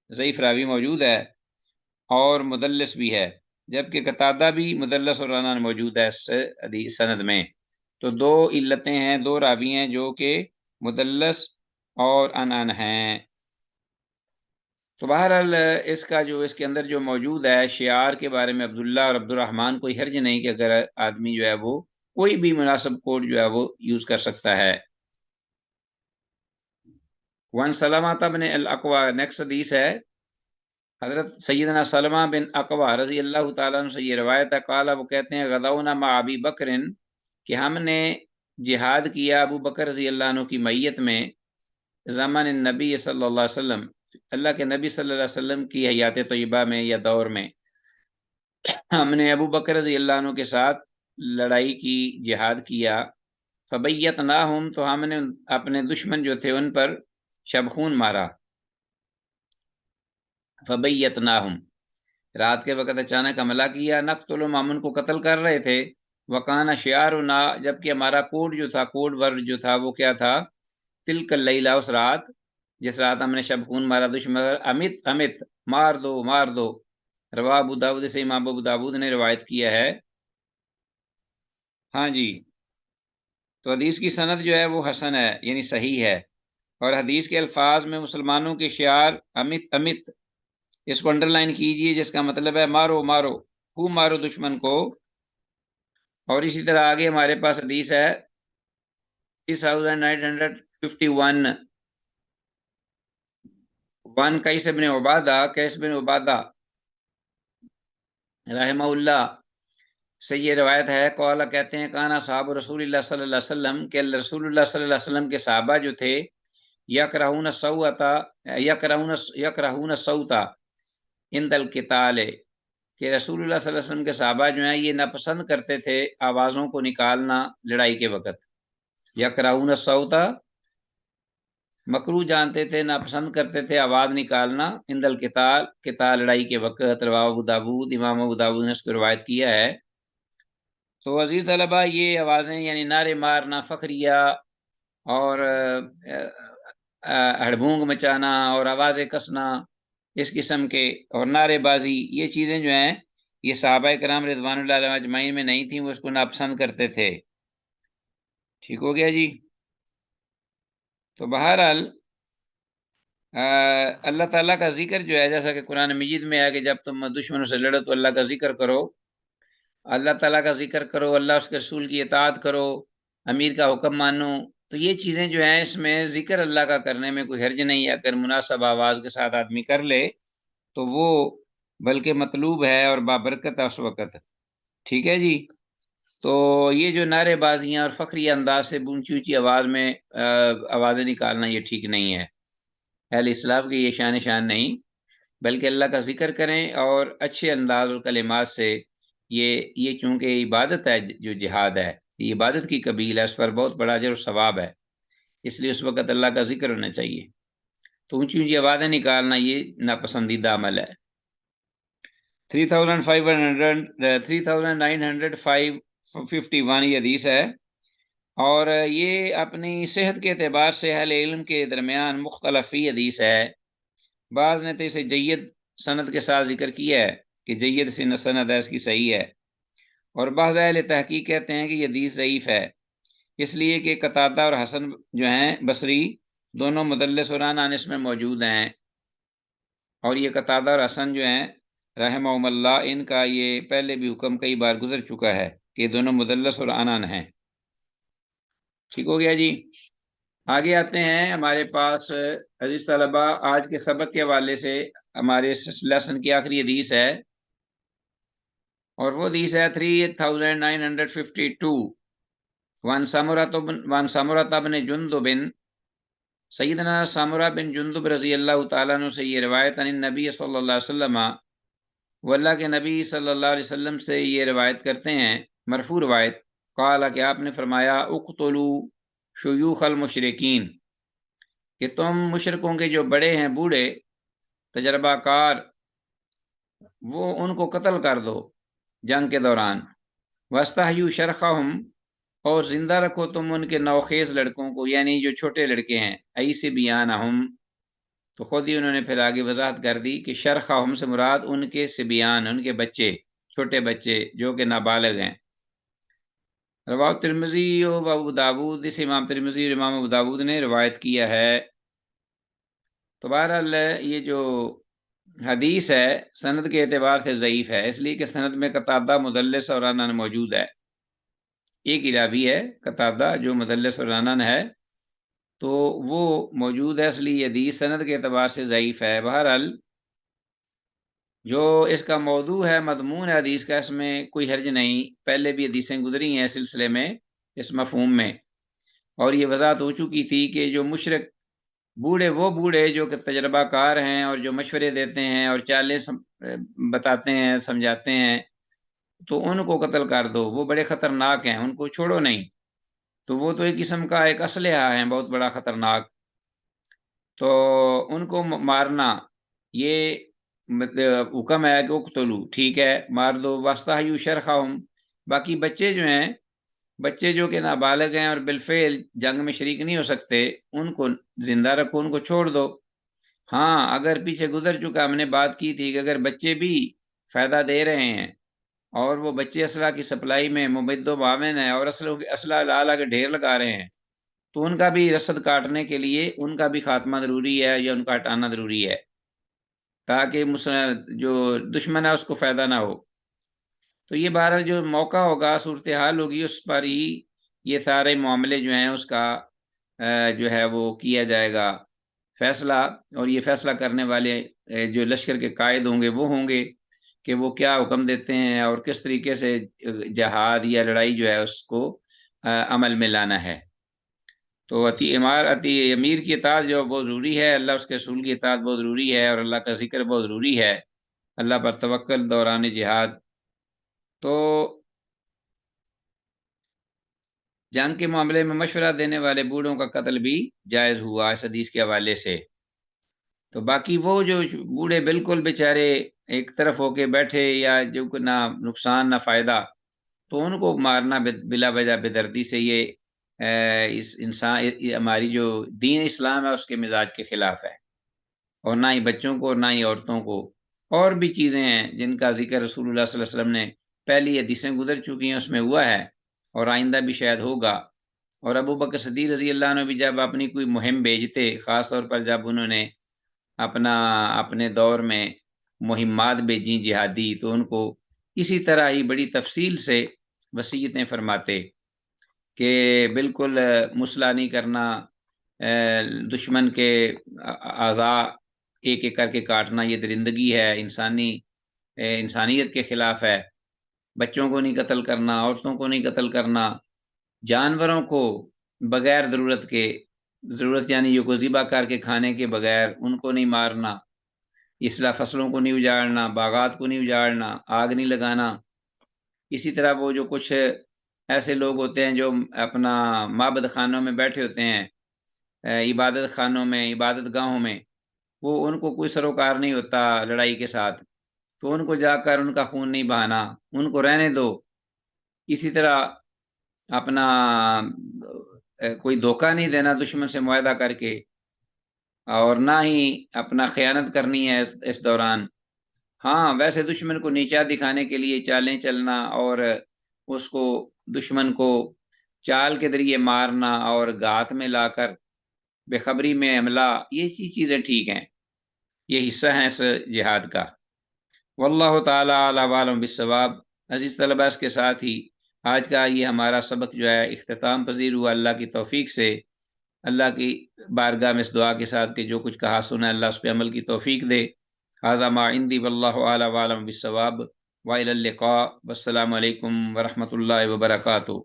ضعیف راوی موجود ہے اور مدلس بھی ہے، جبکہ قتادہ بھی مدلس اور عنان موجود ہے اس حدیث سند میں، تو دو علتیں ہیں، دو راوی ہیں جو کہ مدلس اور عنان ہیں۔ تو بہرحال اس کا جو اس کے اندر جو موجود ہے شعار کے بارے میں عبداللہ اور عبد الرحمن، کوئی حرج نہیں کہ اگر آدمی جو ہے وہ کوئی بھی مناسب کوڈ جو ہے وہ یوز کر سکتا ہے۔ وان سلمہ بن الاقوع، نیکسٹ حدیث ہے حضرت سیدنا سلمہ بن اقوع رضی اللہ تعالیٰ عنہ سے یہ روایت ہے، قال، وہ کہتے ہیں غزونا مع ابی بکر، کہ ہم نے جہاد کیا ابو بکر رضی اللہ عنہ کی میت میں، زمان النبی صلی اللہ علیہ وسلم، اللہ کے نبی صلی اللہ علیہ وسلم کی حیات طیبہ میں یا دور میں، ہم نے ابو بکر رضی اللہ عنہ کے ساتھ لڑائی کی، جہاد کیا، فبیتناہم، تو ہم نے اپنے دشمن جو تھے ان پر شبخون مارا، فبیتناہم، رات کے وقت اچانک حملہ کیا، نقتلہم، ہم ان کو قتل کر رہے تھے، وکانا شعارنا، جبکہ ہمارا کوڈ جو تھا، کوڈ ورڈ جو تھا وہ کیا تھا؟ تلک اللیلہ، اس رات، جس رات ہم نے شبخون مارا دشمن، امت امت، مار دو مار دو۔ رواہ ابو داود، سے امام ابو داود نے روایت کیا ہے۔ ہاں جی، تو حدیث کی سند جو ہے وہ حسن ہے یعنی صحیح ہے، اور حدیث کے الفاظ میں مسلمانوں کے شعار امت امت، اس کو انڈر لائن کیجئے، جس کا مطلب ہے مارو مارو، خوب مارو دشمن کو۔ اور اسی طرح آگے ہمارے پاس حدیث ہے 3951، وان قیس بن عبادہ رحمہ اللہ سے یہ روایت ہے، قال، کہتے ہیں کانا صحاب رسول اللہ صلی اللہ علیہ وسلم، کہ رسول اللہ صلی اللہ علیہ وسلم کے صحابہ جو تھے، یکرہون الصوت عند القتال، کہ رسول اللہ صلی اللہ علیہ وسلم کے صحابہ جو ہیں یہ ناپسند کرتے تھے آوازوں کو نکالنا لڑائی کے وقت، یکرہون الصوت، مکروہ جانتے تھے، ناپسند کرتے تھے آواز نکالنا، عند القتال، قتال لڑائی کے وقت۔ رواہ ابو داود، امام ابو داود نے اس کو روایت کیا ہے۔ تو عزیز طلبہ، یہ آوازیں یعنی نعرے مارنا، فخریہ اور ہڑبونگ مچانا اور آوازیں کسنا اس قسم کے، اور نعرے بازی، یہ چیزیں جو ہیں یہ صحابہ کرام رضوان اللہ علیہم اجمعین میں نہیں تھیں، وہ اس کو ناپسند کرتے تھے۔ ٹھیک ہو گیا جی؟ تو بہرحال اللہ تعالیٰ کا ذکر جو ہے، جیسا کہ قرآن مجید میں ہے کہ جب تم دشمنوں سے لڑو تو اللہ کا ذکر کرو، اللہ تعالیٰ کا ذکر کرو، اللہ اس کے رسول کی اطاعت کرو، امیر کا حکم مانو، تو یہ چیزیں جو ہیں اس میں ذکر اللہ کا کرنے میں کوئی حرج نہیں ہے، اگر مناسب آواز کے ساتھ آدمی کر لے تو وہ بلکہ مطلوب ہے اور بابرکت ہے اس وقت۔ ٹھیک ہے جی؟ تو یہ جو نعرے بازیاں اور فخری انداز سے اونچی اونچی آواز میں آوازیں نکالنا یہ ٹھیک نہیں ہے، اہل اسلام کی یہ شان نہیں، بلکہ اللہ کا ذکر کریں اور اچھے انداز اور کلمات سے، یہ چونکہ عبادت ہے، جو جہاد ہے یہ عبادت کی قبیل ہے، اس پر بہت بڑا اجر و ثواب ہے، اس لیے اس وقت اللہ کا ذکر ہونا چاہیے۔ تو اونچی اونچی آوازیں نکالنا یہ ناپسندیدہ عمل ہے۔ 3951 یہ حدیث ہے، اور یہ اپنی صحت کے اعتبار سے اہل علم کے درمیان مختلفی حدیث ہے۔ بعض نے تو اسے جید سند کے ساتھ ذکر کیا ہے کہ جید سے سند ہے، اس کی صحیح ہے، اور بعض اہل تحقیق کہتے ہیں کہ یہ حدیث ضعیف ہے، اس لیے کہ قتادہ اور حسن جو ہیں بصری دونوں مدلس اور عنان اس میں موجود ہیں، اور یہ قتادہ اور حسن جو ہیں رحمہم اللہ، ان کا یہ پہلے بھی حکم کئی بار گزر چکا ہے کہ دونوں مدلس اور عنان ہیں۔ ٹھیک ہو گیا جی۔ آگے آتے ہیں ہمارے پاس عزیز طلبہ، آج کے سبق کے حوالے سے ہمارے لیسن کی آخری حدیث ہے، اور وہ حدیث ہے 3952، وان سمرہ بن جندب، سیدنا سامورہ بن جندب رضی اللہ تعالیٰ عنہ سے یہ روایت، عن النبی صلی اللہ علیہ وسلم، وہ اللہ کے نبی صلی اللہ علیہ وسلم سے یہ روایت کرتے ہیں، مرفوع روایت، قال کہ آپ نے فرمایا، اقتلوا شیوخ المشرکین، کہ تم مشرکوں کے جو بڑے ہیں، بوڑھے تجربہ کار، وہ ان کو قتل کر دو جنگ کے دوران، واستحیوا شرخہم، اور زندہ رکھو تم ان کے نوخیز لڑکوں کو، یعنی جو چھوٹے لڑکے ہیں، ایسے بیانہم، تو خود ہی انہوں نے پھر آگے وضاحت کر دی کہ شرخہم سے مراد ان کے سبیان، ان کے بچے، چھوٹے بچے جو کہ نابالغ ہیں۔ رواه ترمذی و ابو داود، اس امام ترمذی اور امام ابو داود نے روایت کیا ہے۔ تو بہرحال یہ جو حدیث ہے سند کے اعتبار سے ضعیف ہے، اس لیے کہ سند میں قتادہ مدلس اور عنان موجود ہے، ایک ہی راوی ہے قتادہ جو مدلس اور عنان ہے، تو وہ موجود ہے، اس لیے حدیث سند کے اعتبار سے ضعیف ہے۔ بہرحال جو اس کا موضوع ہے، مضمون ہے حدیث کا، اس میں کوئی حرج نہیں، پہلے بھی حدیثیں گزری ہیں اس سلسلے میں، اس مفہوم میں، اور یہ وضاحت ہو چکی تھی کہ جو مشرک بوڑھے، وہ بوڑھے جو کہ تجربہ کار ہیں اور جو مشورے دیتے ہیں اور چالیں بتاتے ہیں، سمجھاتے ہیں، تو ان کو قتل کر دو، وہ بڑے خطرناک ہیں، ان کو چھوڑو نہیں، تو وہ تو ایک قسم کا ایک اسلحہ ہے بہت بڑا خطرناک، تو ان کو مارنا یہ حکم ہے کہ اقتلو، ٹھیک ہے، مار دو، واستحیوا شرخہم، باقی بچے جو ہیں، بچے جو کہ نابالغ ہیں اور بالفعل جنگ میں شریک نہیں ہو سکتے، ان کو زندہ رکھو، ان کو چھوڑ دو۔ ہاں، اگر پیچھے گزر چکا، ہم نے بات کی تھی کہ اگر بچے بھی فائدہ دے رہے ہیں اور وہ بچے اسلحہ کی سپلائی میں مبد و معاون ہیں اور اسلحہ لالہ کے ڈھیر لگا رہے ہیں، تو ان کا بھی رسد کاٹنے کے لیے ان کا بھی خاتمہ ضروری ہے یا ان کا ہٹانا ضروری ہے، تاکہ جو دشمن ہے اس کو فائدہ نہ ہو۔ تو یہ بہرحال جو موقع ہوگا، صورتحال ہوگی، اس پر ہی یہ سارے معاملے جو ہیں اس کا جو ہے وہ کیا جائے گا فیصلہ، اور یہ فیصلہ کرنے والے جو لشکر کے قائد ہوں گے وہ ہوں گے کہ وہ کیا حکم دیتے ہیں اور کس طریقے سے جہاد یا لڑائی جو ہے اس کو عمل میں لانا ہے۔ تو امیر کی اطاعت جو بہت ضروری ہے، اللہ اس کے رسول کی اطاعت بہت ضروری ہے، اور اللہ کا ذکر بہت ضروری ہے، اللہ پر توکل دوران جہاد۔ تو جنگ کے معاملے میں مشورہ دینے والے بوڑھوں کا قتل بھی جائز ہوا اس حدیث کے حوالے سے۔ تو باقی وہ جو بوڑھے بالکل بیچارے ایک طرف ہو کے بیٹھے، یا جو نہ نقصان نہ فائدہ، تو ان کو مارنا بلا وجہ بے دردی سے، یہ اس انسان ہماری جو دین اسلام ہے اس کے مزاج کے خلاف ہے، اور نہ ہی بچوں کو اور نہ ہی عورتوں کو۔ اور بھی چیزیں ہیں جن کا ذکر رسول اللہ صلی اللہ علیہ وسلم نے پہلی حدیثیں گزر چکی ہیں اس میں ہوا ہے، اور آئندہ بھی شاید ہوگا۔ اور ابو بکر صدیق رضی اللہ عنہ بھی جب اپنی کوئی مہم بھیجتے، خاص طور پر جب انہوں نے اپنے دور میں مہمات بھیجیں جہادی، تو ان کو اسی طرح ہی بڑی تفصیل سے وصیتیں فرماتے کہ بالکل مسلح نہیں کرنا، دشمن کے اعضاء ایک ایک کر کے کاٹنا، یہ درندگی ہے، انسانیت کے خلاف ہے، بچوں کو نہیں قتل کرنا، عورتوں کو نہیں قتل کرنا، جانوروں کو بغیر ضرورت یعنی یہ کو ذبح کر کے کھانے کے بغیر ان کو نہیں مارنا، اصلاح فصلوں کو نہیں اجاڑنا، باغات کو نہیں اجاڑنا، آگ نہیں لگانا۔ اسی طرح وہ جو کچھ ایسے لوگ ہوتے ہیں جو اپنا معبد خانوں میں بیٹھے ہوتے ہیں، عبادت خانوں میں، عبادت گاہوں میں، وہ ان کو کوئی سروکار نہیں ہوتا لڑائی کے ساتھ، تو ان کو جا کر ان کا خون نہیں بہانا، ان کو رہنے دو۔ اسی طرح اپنا کوئی دھوکہ نہیں دینا دشمن سے معاہدہ کر کے، اور نہ ہی اپنا خیانت کرنی ہے اس دوران۔ ہاں ویسے دشمن کو نیچا دکھانے کے لیے چالیں چلنا اور اس کو دشمن کو چال کے ذریعے مارنا اور گھات میں لا کر بے خبری میں حملہ، یہ چیزیں ٹھیک ہیں، یہ حصہ ہیں اس جہاد کا۔ واللہ تعالی اعلی عالم بالصواب۔ عزیز طلباء، اس کے ساتھ ہی آج کا یہ ہمارا سبق جو ہے اختتام پذیر ہوا اللہ کی توفیق سے۔ اللہ کی بارگاہ میں اس دعا کے ساتھ کہ جو کچھ کہا سنا اللہ اس پہ عمل کی توفیق دے۔ ھذا ما عندی واللہ اعلی عالم بالصواب، وإلی اللقاء، والسلام علیکم ورحمۃ اللہ وبرکاتہ۔